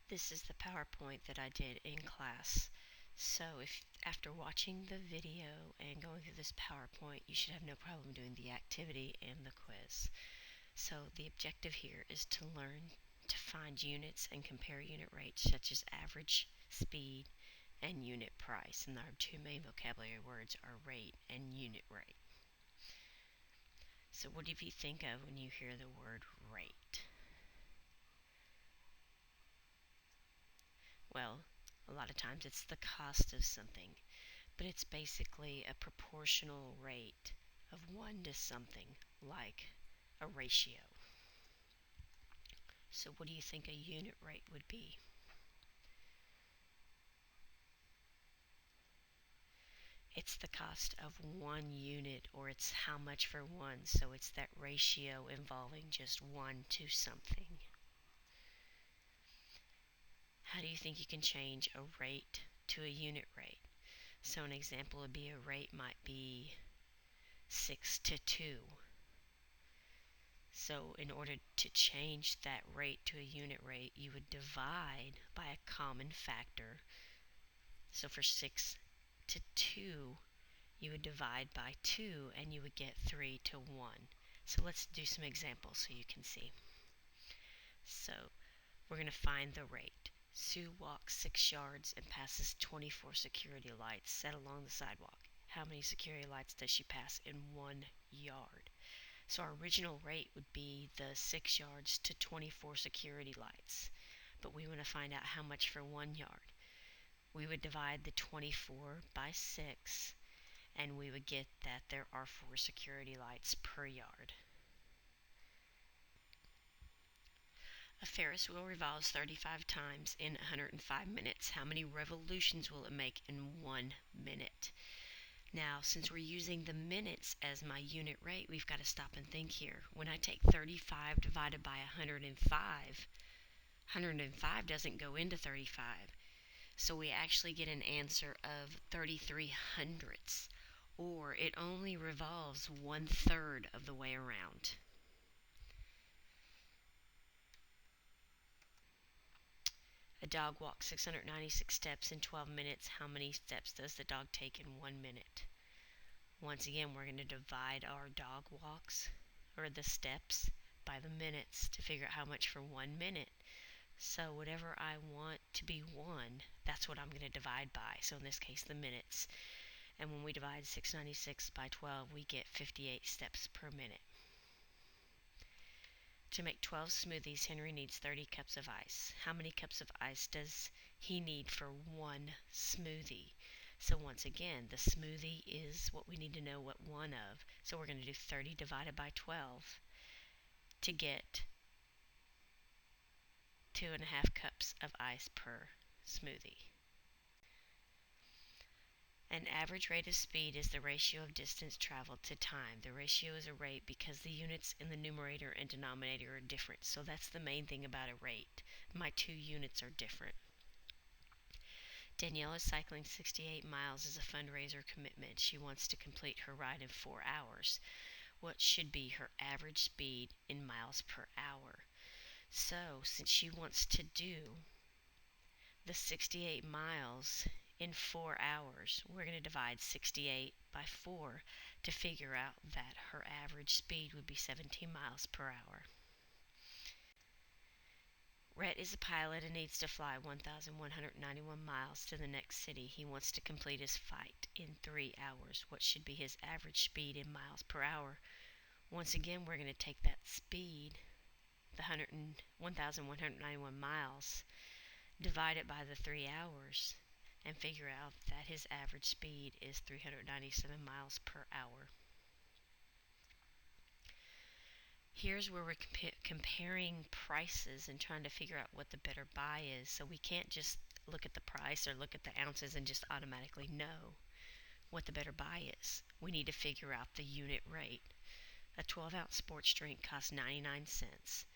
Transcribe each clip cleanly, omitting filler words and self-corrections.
This is the PowerPoint that I did in class. So if after watching the video and going through this PowerPoint, you should have no problem doing the activity and the quiz. So the objective here is to learn to find units and compare unit rates such as average, speed, and unit price. And our two main vocabulary words are rate and unit rate. So what do you think of when you hear the word rate? Well, a lot of times it's the cost of something, but it's basically a proportional rate of one to something, like a ratio. So what do you think a unit rate would be? It's the cost of one unit, or it's how much for one, so it's that ratio involving just one to something. How do you think you can change a rate to a unit rate? So an example would be a rate might be 6 to 2. So in order to change that rate to a unit rate, you would divide by a common factor. So for 6 to 2, you would divide by 2 and you would get 3 to 1. So let's do some examples so you can see. So we're going to find the rate. Sue walks 6 yards and passes 24 security lights set along the sidewalk. How many security lights does she pass in 1 yard? So our original rate would be the 6 yards to 24 security lights. But we want to find out how much for 1 yard. We would divide the 24 by 6, and we would get that there are 4 security lights per yard. A Ferris wheel revolves 35 times in 105 minutes. How many revolutions will it make in 1 minute? Now, since we're using the minutes as my unit rate, we've got to stop and think here. When I take 35 divided by 105 doesn't go into 35. So we actually get an answer of 33 hundredths, or it only revolves 1/3 of the way around. A dog walks 696 steps in 12 minutes. How many steps does the dog take in 1 minute? Once again, we're going to divide our dog walks, or the steps, by the minutes to figure out how much for 1 minute. So whatever I want to be 1, that's what I'm going to divide by. So in this case, the minutes. And when we divide 696 by 12, we get 58 steps per minute. To make 12 smoothies, Henry needs 30 cups of ice. How many cups of ice does he need for 1 smoothie? So once again, the smoothie is what we need to know what one of. So we're going to do 30 divided by 12 to get 2.5 cups of ice per smoothie. An average rate of speed is the ratio of distance traveled to time. The ratio is a rate because the units in the numerator and denominator are different. So that's the main thing about a rate. My 2 units are different. Danielle is cycling 68 miles as a fundraiser commitment. She wants to complete her ride in 4 hours. What should be her average speed in miles per hour? So since she wants to do the 68 miles in 4 hours, we're going to divide 68 by 4 to figure out that her average speed would be 17 miles per hour. Rhett is a pilot and needs to fly 1,191 miles to the next city. He wants to complete his flight in 3 hours. What should be his average speed in miles per hour? Once again, we're going to take that speed, the 1,191 miles, divide it by the 3 hours, and figure out that his average speed is 397 miles per hour. Here's where we're comparing prices and trying to figure out what the better buy is. So we can't just look at the price or look at the ounces and just automatically know what the better buy is. We need to figure out the unit rate. A 12-ounce sports drink costs 99 cents,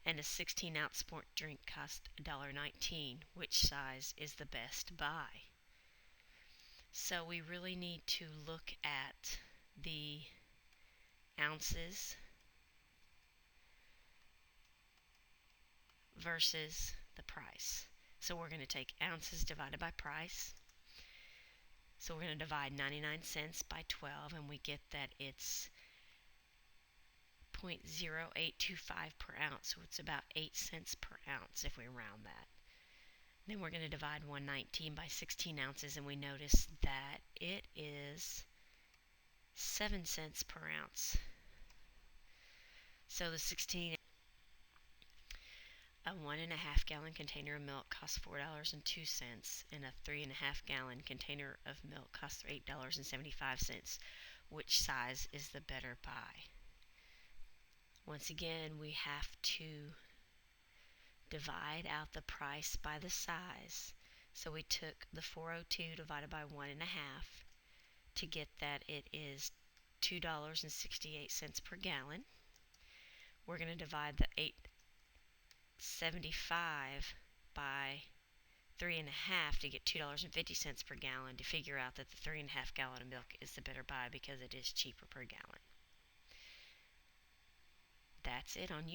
and a 16-ounce sports drink costs $1.19. Which size is the best buy? So we really need to look at the ounces versus the price. So we're going to take ounces divided by price. So we're going to divide 99 cents by 12, and we get that it's 0.0825 per ounce, so it's about 8 cents per ounce if we round that. Then we're going to divide 119 by 16 ounces, and we notice that it is 7 cents per ounce. So the 16, a 1.5 gallon container of milk costs $4.02, and a 3.5 gallon container of milk costs $8.75. Which size is the better buy? Once again, we have to divide out the price by the size. So we took the 402 divided by 1.5 to get that it is $2.68 per gallon. We're going to divide the 875 by 3.5 to get $2.50 per gallon to figure out that the 3.5 gallon of milk is the better buy because it is cheaper per gallon. That's it on unit.